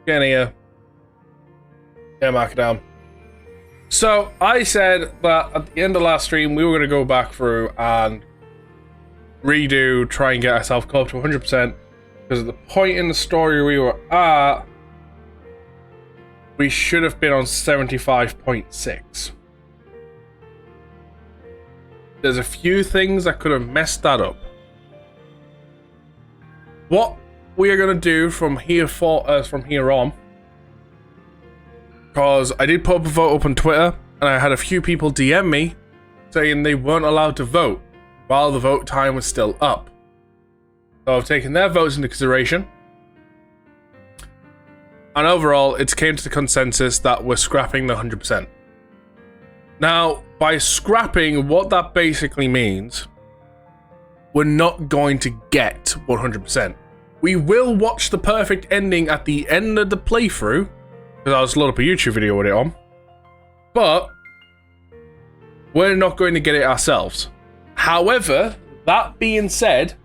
Get in here. Yeah, mark it down. So, I said that at the end of last stream, we were going to go back through and redo, try and get ourselves caught up to 100%. Because at the point in the story we were at, we should have been on 75.6. There's a few things that could have messed that up. What we are going to do from here on, because I did put up a vote up on Twitter, and I had a few people DM me saying they weren't allowed to vote while the vote time was still up. So I've taken their votes into consideration, and overall it's came to the consensus that we're scrapping the 100%. Now, by scrapping, what that basically means, we're not going to get 100%. We will watch the perfect ending at the end of the playthrough, because I'll just load up a YouTube video with it on, but we're not going to get it ourselves. However, that being said,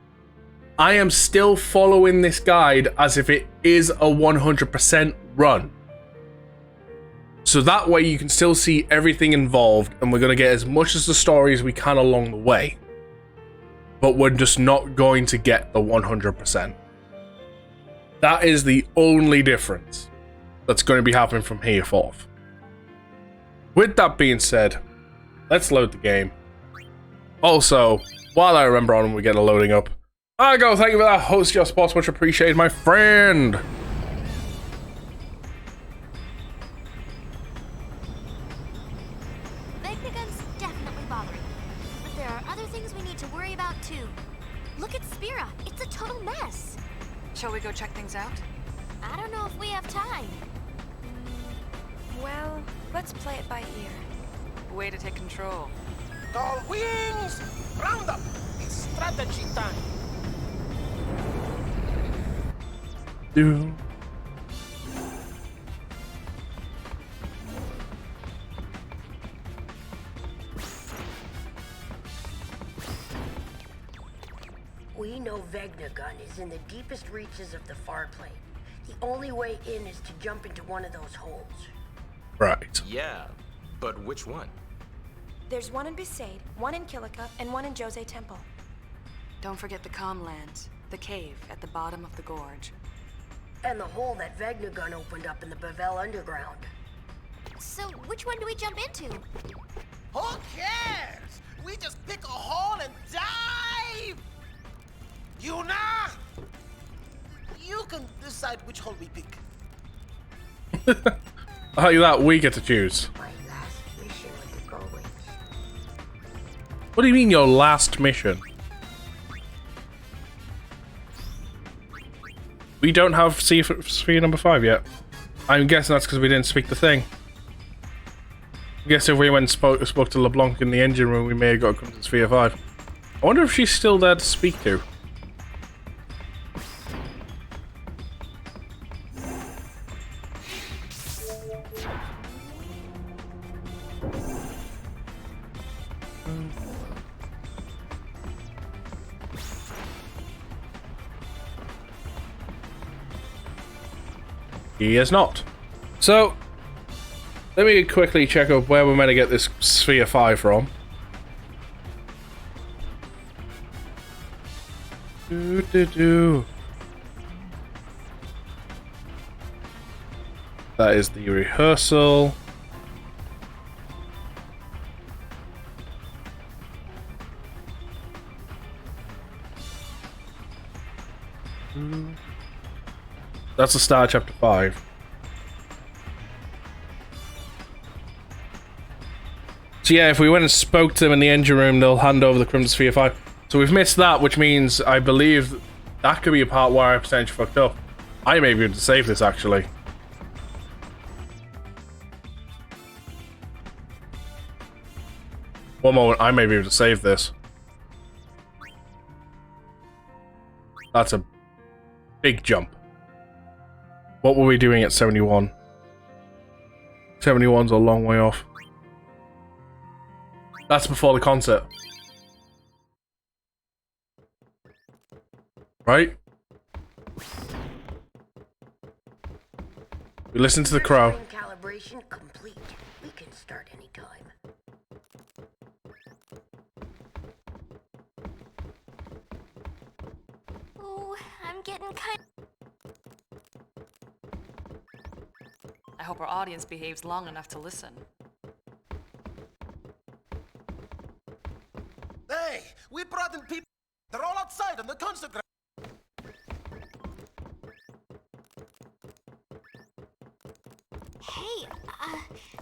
I am still following this guide as if it is a 100% run. So that way you can still see everything involved, and we're going to get as much as the story as we can along the way. But we're just not going to get the 100%. That is the only difference that's going to be happening from here forth. With that being said, let's load the game. Also, while I remember on when we get a loading up, I go, thank you for that host, your sports, much appreciated, my friend. Vegnagun's definitely bothering, but there are other things we need to worry about too. Look at Spira, it's a total mess. Shall we go check things out? I don't know if we have time. Well, let's play it by ear. Way to take control. All wings! Round up! It's strategy time! Do. We know Vegnagun is in the deepest reaches of the far plane. The only way in is to jump into one of those holes. Right. Yeah, but which one? There's one in Besaid, one in Kilika, and one in Jose Temple. Don't forget the Comlands, the cave at the bottom of the gorge. And the hole that Vegnagun opened up in the Bavel underground. So which one do we jump into? Who cares? We just pick a hole and dive! Yuna! You can decide which hole we pick. How you that we get to choose? My last mission with the Gullwings. What do you mean your last mission? We don't have sphere number 5 yet. I'm guessing that's because we didn't speak the thing. I guess if we went and spoke to LeBlanc in the engine room, we may have got to come to sphere 5. I wonder if she's still there to speak to. He is not. So, let me quickly check up where we're meant to get this Sphere 5 from. That is the rehearsal. That's the start of chapter 5. So yeah, if we went and spoke to them in the engine room, they'll hand over the Crimson Sphere 5. So we've missed that, which means I believe that could be a part where I potentially fucked up. I may be able to save this, actually. One moment, I may be able to save this. That's a big jump. What were we doing at 71? 71's a long way off. That's before the concert. Right? We listen to the crow. Calibration complete. We can start anytime. Oh, I'm getting kind. I hope our audience behaves long enough to listen. Hey, we brought in people. They're all outside on the concert ground. Hey,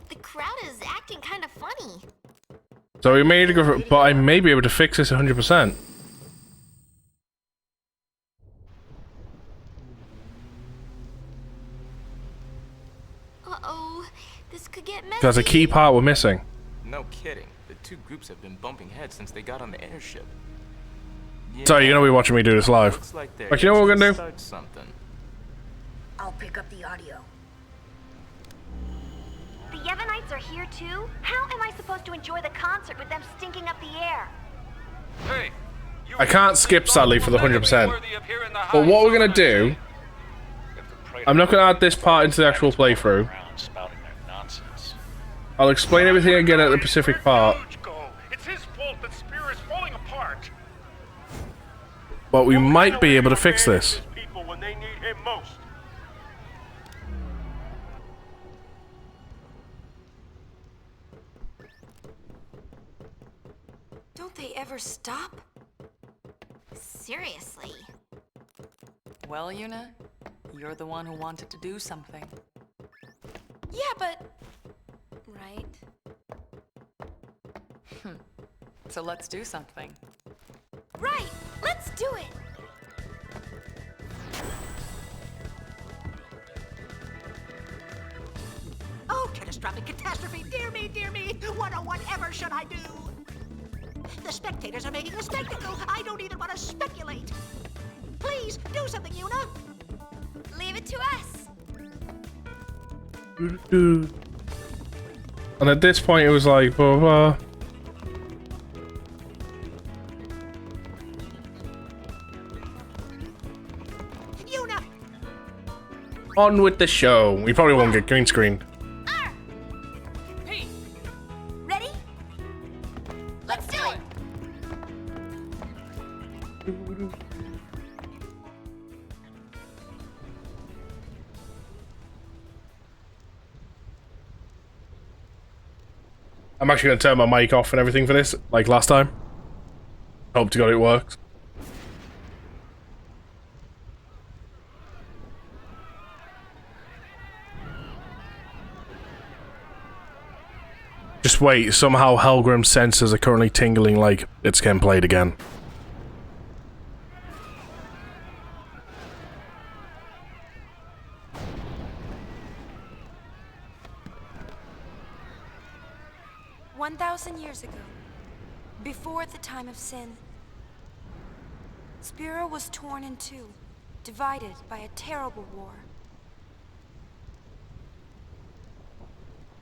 the crowd is acting kind of funny. So we made a go for it, but I may be able to fix this 100%. Uh-oh, this could get messy. There's a key part we're missing. No kidding. The two groups have been bumping heads since they got on the airship. Yeah, So you're gonna be watching me do this live. looks like they're Like, you know what we're gonna do? start something. I'll pick up the audio. The Yevonites are here too? How am I supposed to enjoy the concert with them stinking up the air? Hey, I can't skip, sadly, for the 100%. But what we're gonna do, I'm not gonna add this part into the actual playthrough. I'll explain everything again at the Pacific part. It's his fault that Spear is falling apart. But we might be able to fix this. People when they need him most. Don't they ever stop? Seriously. Well, Yuna, you're the one who wanted to do something. Yeah, but... Right. So let's do something. Right! Let's do it! Oh, catastrophic catastrophe! Dear me, dear me! What or whatever should I do? The spectators are making a spectacle. I don't even want to speculate. Please, do something, Yuna. Leave it to us. And at this point, it was like, blah, blah. Yuna! On with the show. We probably won't get green screened. Hey! Ready? Let's do it. I'm actually going to turn my mic off and everything for this, like last time. Hope to God it works. Just wait, somehow Helgrim's sensors are currently tingling like it's getting played again. Years ago, before the time of sin, Spira was torn in two, divided by a terrible war.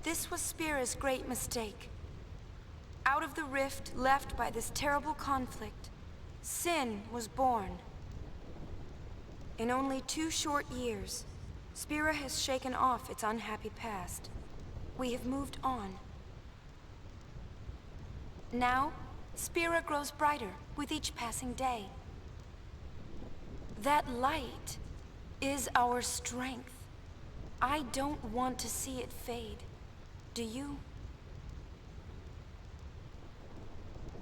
This was Spira's great mistake. Out of the rift left by this terrible conflict, sin was born. In only 2 short years, Spira has shaken off its unhappy past. We have moved on. Now, Spira grows brighter with each passing day. That light is our strength. I don't want to see it fade. Do you?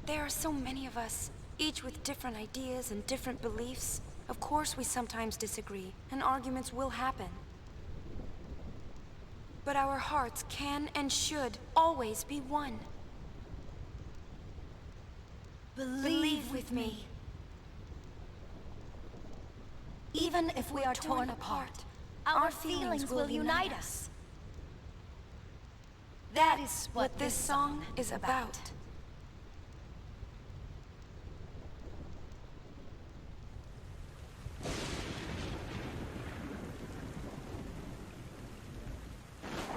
There are so many of us, each with different ideas and different beliefs. Of course we sometimes disagree, and arguments will happen. But our hearts can and should always be one. Believe with me. Even if we are torn apart, our feelings will unite us. That is what this song is about.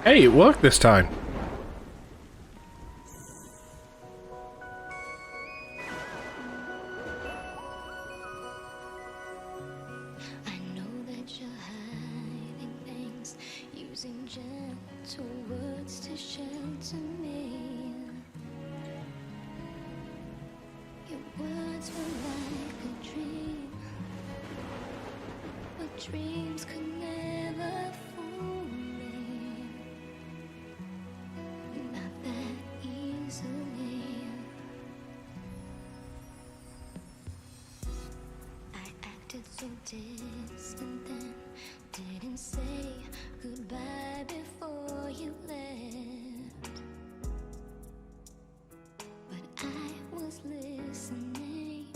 Hey, it worked this time. I know that you're hiding things. You using gentle words to shelter me. Your words were like a dream, but dreams could never fool me. Not that easily. I acted so distant then, didn't say goodbye before you left. But I was listening.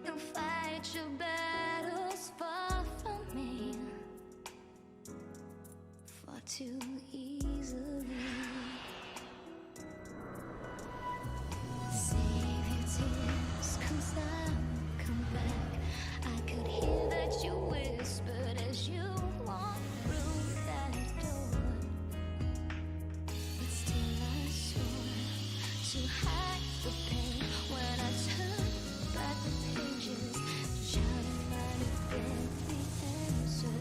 You'll fight your battles far from me, far too easily. Save your tears, 'cause I'll come back. I could hear that you whispered as you walked through that door. But still I swore to hide the pain when I turned back the pages, trying to find the answer.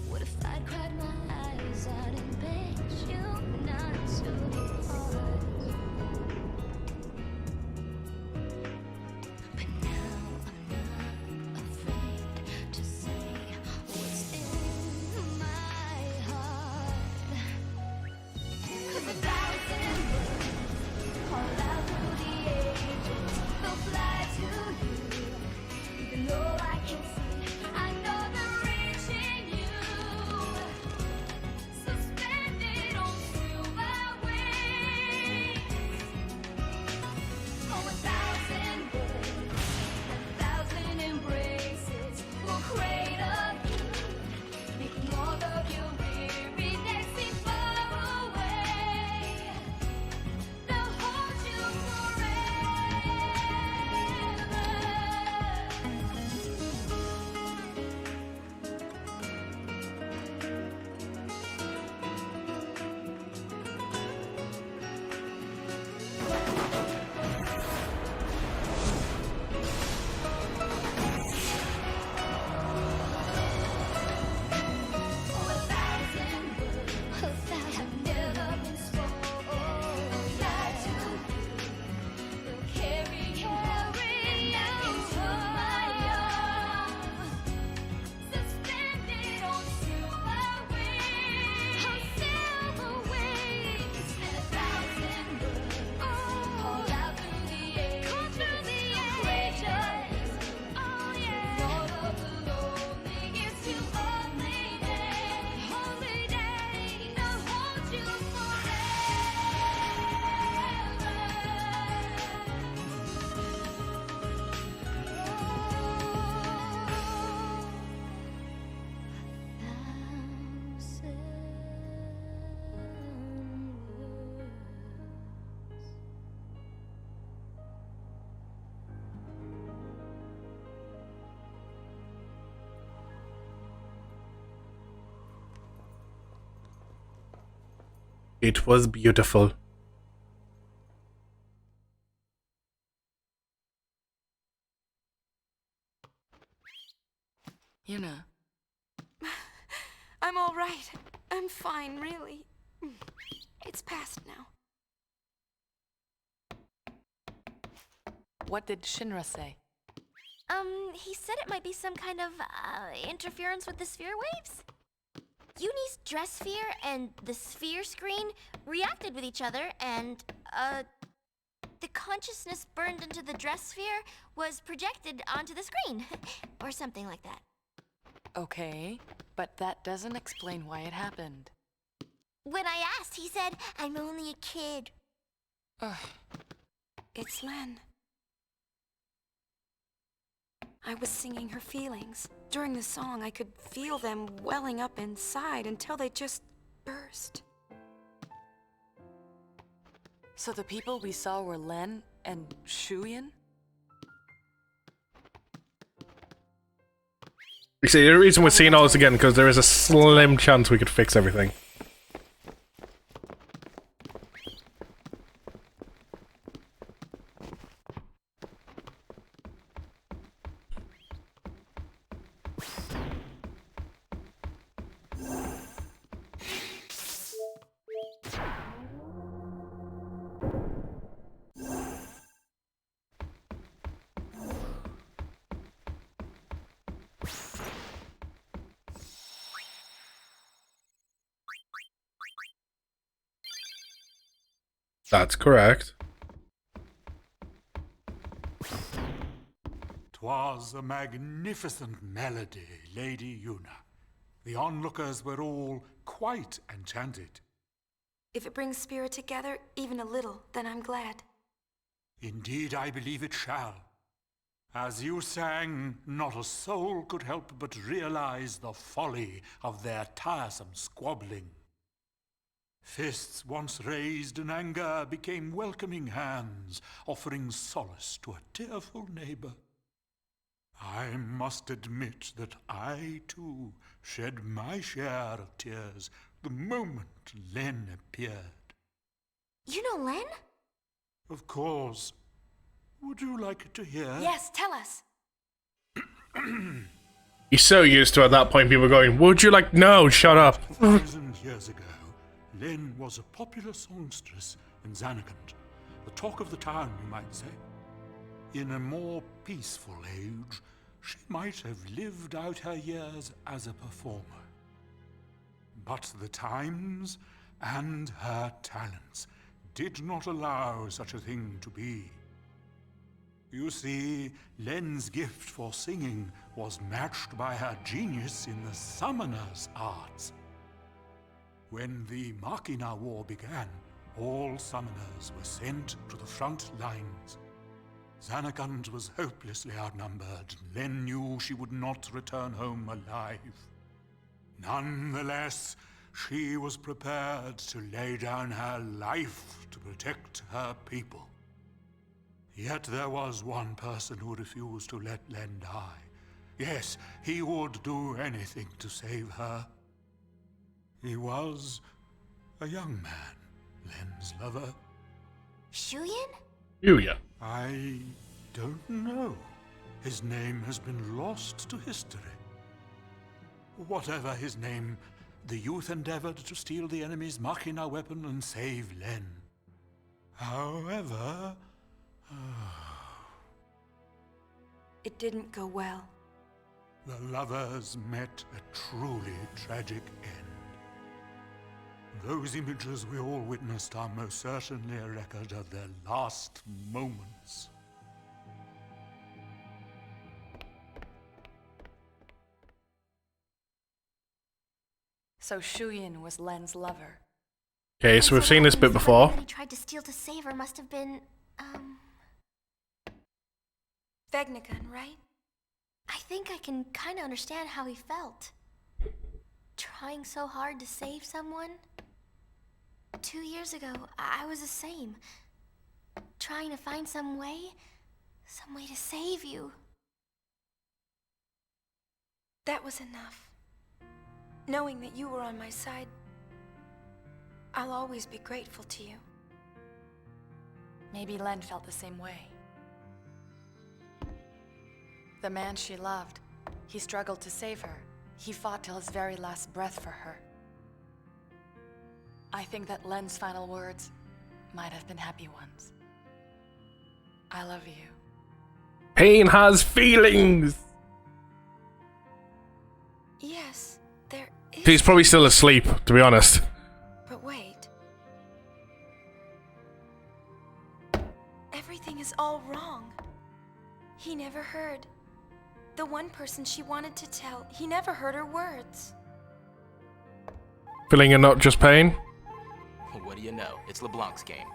What if I'd cried my eyes out and begged you not to depart? But now I'm not afraid to say what's in my heart. 'Cause 1,000 words call out through the ages, they'll fly to you, even though I can't see. I know they're reaching you, suspended on silver wings. Oh, 1,000 words, 1,000 embraces will cradle you, making all of your weariness seem far away. They'll hold you forever. Oh, 1,000 words have never been spoken. Fly to you, they'll carry you into my arms, suspended on silver wings. On silver wings. And 1,000 words call out through the ages, courageous. Oh yeah. Lord of the loneliness to only day, they'll hold you It was beautiful. Yuna, I'm all right. I'm fine, really. It's past now. what did Shinra say? He said it might be some kind of, interference with the sphere waves. Uni's dress sphere and the sphere screen reacted with each other, and, the consciousness burned into the dress sphere was projected onto the screen. Or something like that. Okay, but that doesn't explain why it happened. When I asked, he said, "I'm only a kid." It's Len. I was singing her feelings. During the song, I could feel them welling up inside until they just burst. So the people we saw were Len and Shuyan? You see, the reason we're seeing all this again, because there is a slim chance we could fix everything. That's correct. 'Twas a magnificent melody, Lady Una. The onlookers were all quite enchanted. If it brings spirit together, even a little, then I'm glad. Indeed, I believe it shall. As you sang, not a soul could help but realize the folly of their tiresome squabbling. Fists once raised in anger became welcoming hands, offering solace to a tearful neighbor. I must admit that I, too, shed my share of tears the moment Len appeared. You know Len? Of course. Would you like to hear? Yes, tell us. He's so used to at that point people going, would you like, no, shut up. 1,000 years ago, Len was a popular songstress in Zanarkand, the talk of the town, you might say. In a more peaceful age, she might have lived out her years as a performer. But the times and her talents did not allow such a thing to be. You see, Len's gift for singing was matched by her genius in the summoner's arts. When the Machina War began, all summoners were sent to the front lines. Zanarkand was hopelessly outnumbered. Len knew she would not return home alive. Nonetheless, she was prepared to lay down her life to protect her people. Yet there was one person who refused to let Len die. Yes, he would do anything to save her. He was a young man, Len's lover. Shuyin? Yuya. I don't know. His name has been lost to history. Whatever his name, the youth endeavored to steal the enemy's Machina weapon and save Len. However, It didn't go well. the lovers met a truly tragic end. Those images we all witnessed are most certainly a record of their last moments. So Shuyin was Len's lover. Okay, so we've seen this bit before. He tried to steal to save her must have been, Vegnagun, right? I think I can kind of understand how he felt. Trying so hard to save someone. 2 years ago, I was the same. Trying to find some way to save you. That was enough. Knowing that you were on my side, I'll always be grateful to you. Maybe Len felt the same way. The man she loved, he struggled to save her. He fought till his very last breath for her. I think that Len's final words might have been happy ones. I love you. Pain has feelings. Yes, there is. He's probably still asleep, to be honest. But wait. Everything is all wrong. He never heard. The one person she wanted to tell, he never heard her words. Feeling and not just pain? What do you know? It's LeBlanc's game.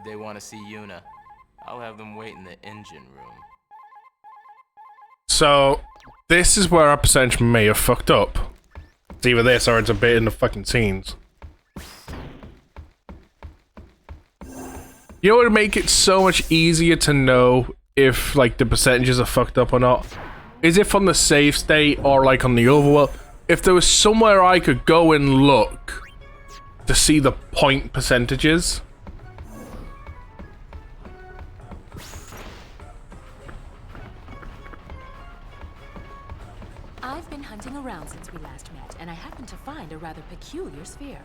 They want to see Una. I'll have them wait in the engine room. So, this is where our percentage may have fucked up. It's either this or it's a bit in the fucking scenes. You know what would make it so much easier to know if, like, the percentages are fucked up or not? Is it from the save state or, like, on the overworld? If there was somewhere I could go and look to see the point percentages. I've been hunting around since we last met, and I happened to find a rather peculiar sphere.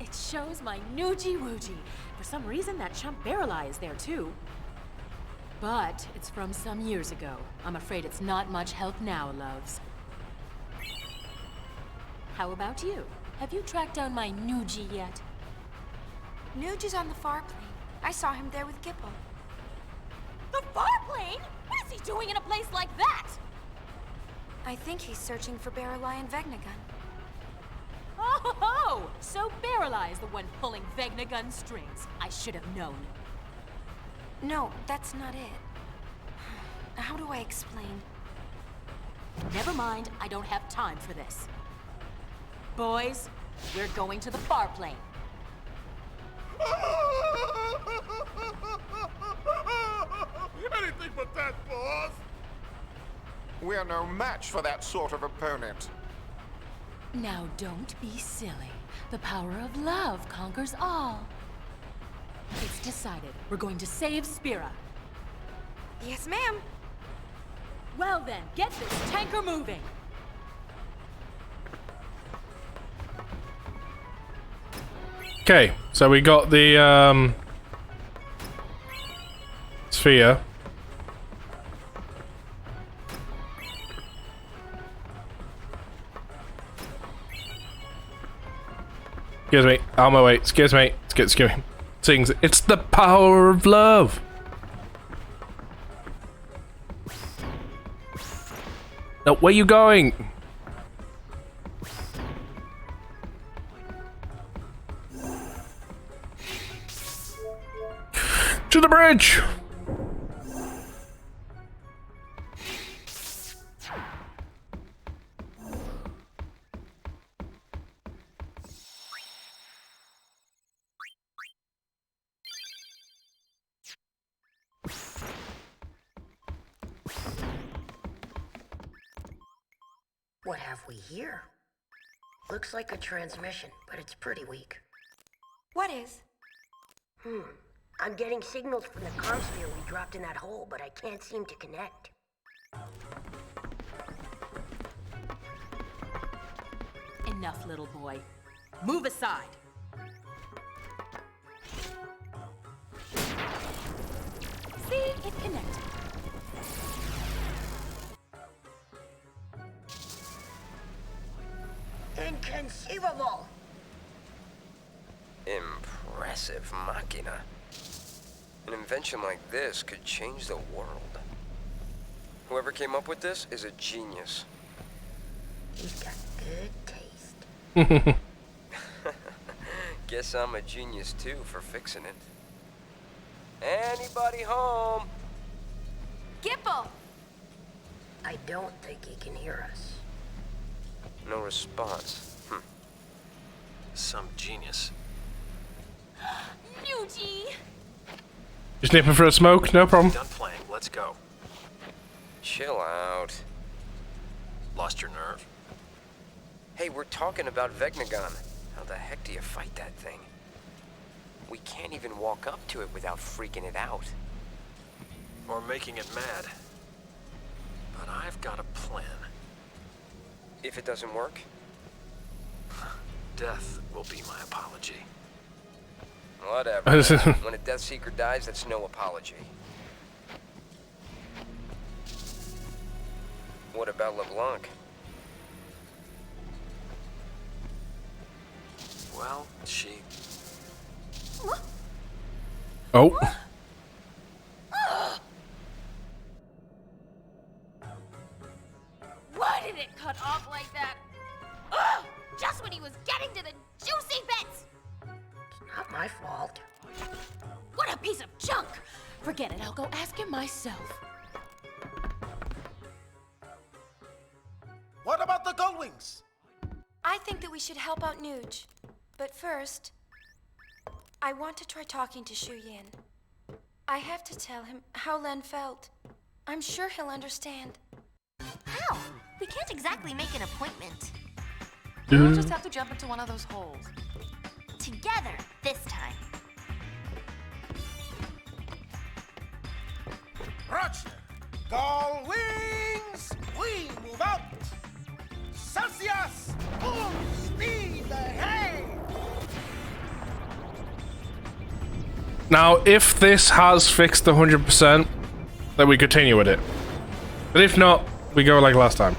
It shows my Noogie-Woogie. For some reason, that chump Barrel Eye is there, too. But it's from some years ago. I'm afraid it's not much help now, loves. How about you? Have you tracked down my Noogie yet? Nuge is on the far plane. I saw him there with Gipple. The farplane? What is he doing in a place like that? I think he's searching for Barrelai and Vegnagun. Oh, so Barrelai is the one pulling Vegnagun strings. I should have known. No, that's not it. How do I explain? Never mind, I don't have time for this. Boys, we're going to the farplane. Anything but that, boss! We're no match for that sort of opponent. Now don't be silly. The power of love conquers all. It's decided. We're going to save Spira. Yes, ma'am. Well then, get this tanker moving. Okay, so we got the sphere. Excuse me. On my way. Excuse me. Excuse me. Sings. It's the power of love. No, where you going? To the bridge. What have we here? Looks like a transmission, but it's pretty weak. What is? I'm getting signals from the comm sphere we dropped in that hole, but I can't seem to connect. Enough, little boy. Move aside. See, it connected. Inconceivable! Impressive machina. An invention like this could change the world. Whoever came up with this is a genius. He's got good taste. Guess I'm a genius too for fixing it. Anybody home? Gipple! I don't think he can hear us. No response. Some genius. Nugie! You sniffing for a smoke? No problem. Done playing. Let's go. Chill out. Lost your nerve? Hey, we're talking about Vegnagun. How the heck do you fight that thing? We can't even walk up to it without freaking it out. Or making it mad. But I've got a plan. If it doesn't work? Death will be my apology. Whatever. When a Death Seeker dies, that's no apology. What about LeBlanc? Well, she... Oh. Why did it cut off like that? Ugh! Just when he was getting to the juicy bits! It's not my fault. What a piece of junk! Forget it, I'll go ask him myself. What about the Gullwings? I think that we should help out Nuge. But first, I want to try talking to Shu Yin. I have to tell him how Len felt. I'm sure he'll understand. How? We can't exactly make an appointment. We'll just have to jump into one of those holes. Together, this time. Roger. Gullwings, we move out. Celsius, full speed ahead. Now, if this has fixed the 100%, then we continue with it. But if not, we go like last time.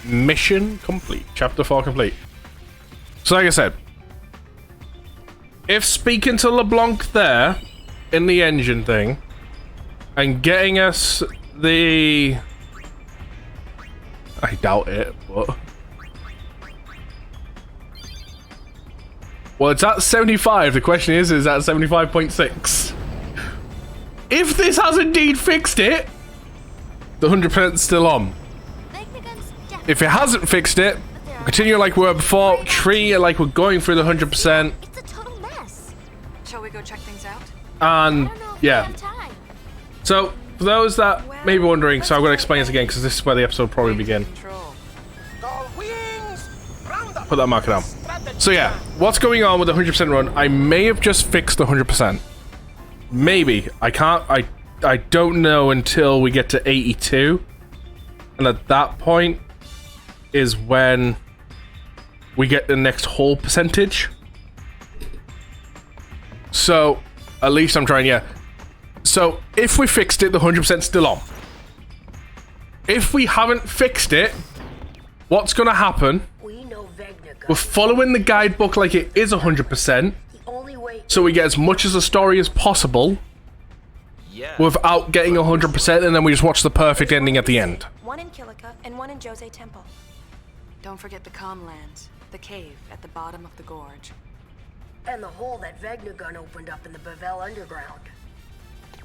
mission complete. Chapter 4 complete. So like I said, if speaking to LeBlanc there in the engine thing and getting us the... I doubt it, but... Well, it's at 75. The question is that 75.6? If this has indeed fixed it, the 100% is still on. If it hasn't fixed it, continue like we were before, treat it like we're going through the 100%. It's a total mess. Shall we go check things out? And yeah. So for those that may be wondering, so I'm going to explain this again because this is where the episode will probably begin. Put that marker down. So yeah, what's going on with the 100% run? I may have just fixed the 100%. Maybe. I can't. I don't know until we get to 82, and at that point is when we get the next whole percentage. So at least I'm trying, yeah. So if we fixed it, the 100% still on. If we haven't fixed it, what's gonna happen? We're following the guidebook like it is 100%, so we get as much as the story as possible without getting 100%, and then we just watch the perfect ending at the end. One in Kilika and one in Jose Temple. Don't forget the Comlands, the cave at the bottom of the gorge. And the hole that Vegnagun opened up in the Bavel Underground.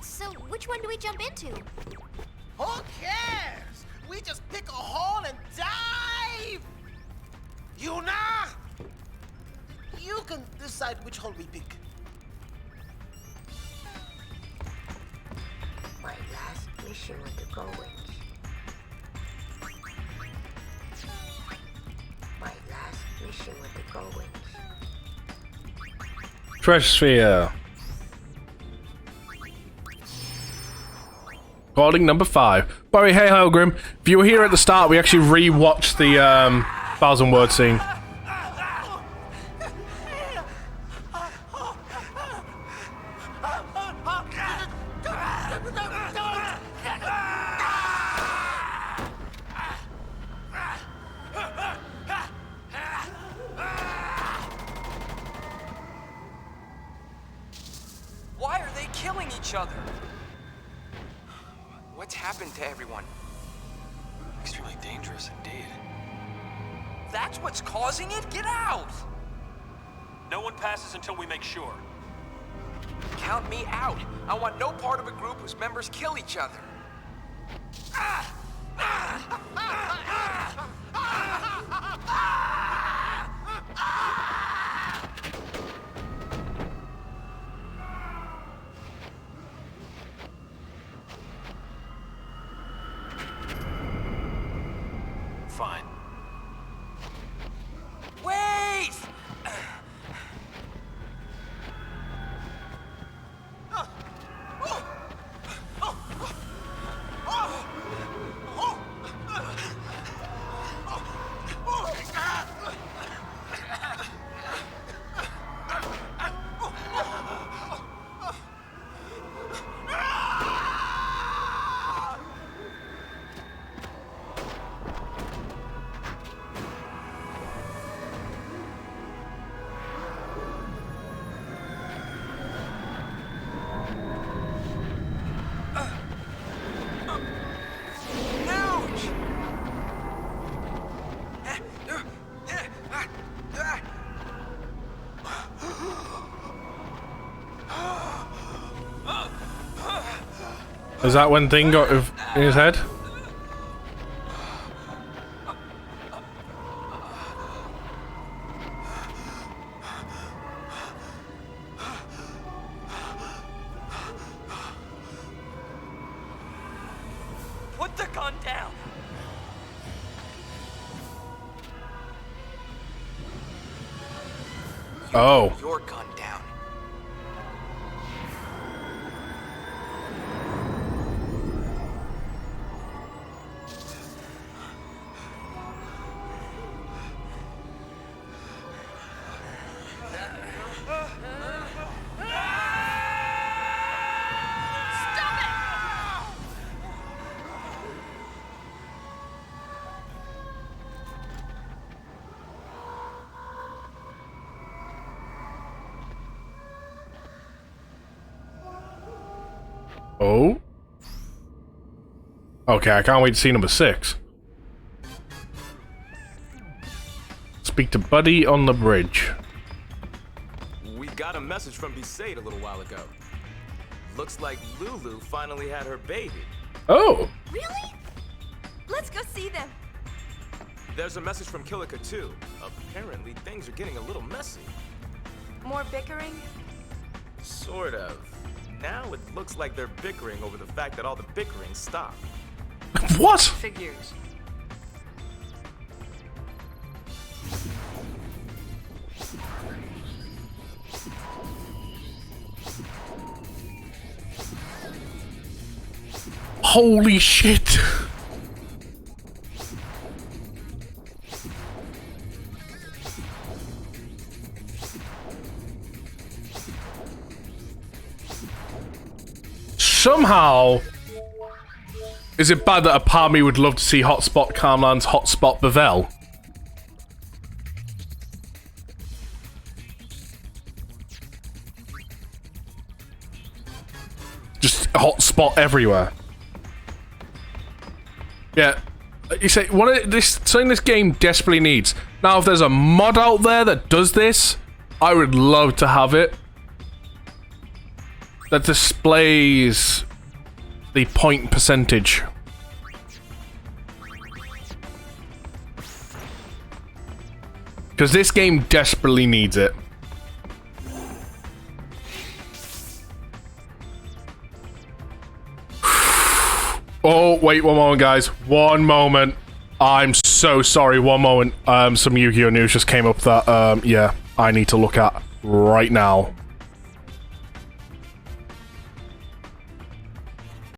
So, which one do we jump into? Who cares? We just pick a hole and dive! Yuna! You can decide which hole we pick. My last mission with the Goins. My last mission with the Goins. Treasure Sphere. Recording number 5. By the way, hey Helgrim, if you were here at the start, we actually re-watched the 1,000 word scene. Why are they killing each other? What's happened to everyone? Extremely dangerous indeed. That's what's causing it? Get out! No one passes until we make sure. Count me out. I want no part of a group whose members kill each other. Fine. Wait! Is that when Thing got in his head? Put the gun down! Oh. Your gun down. Oh? Okay, I can't wait to see number 6. Speak to Buddy on the bridge. We got a message from Besaid a little while ago. Looks like Lulu finally had her baby. Oh! Really? Let's go see them. There's a message from Killica too. Apparently things are getting a little messy. More bickering? Sort of. Now it looks like they're bickering over the fact that all the bickering stopped. What? Figures. Holy shit! Somehow, is it bad that a part of me would love to see Hotspot Calmland's Hotspot Bevel? Just hotspot everywhere. Yeah, you say something this game desperately needs. Now, if there's a mod out there that does this, I would love to have it. That displays the point percentage. Because this game desperately needs it. Oh, wait, one moment, guys. One moment. I'm so sorry. One moment. Some Yu-Gi-Oh! News just came up that, yeah, I need to look at right now.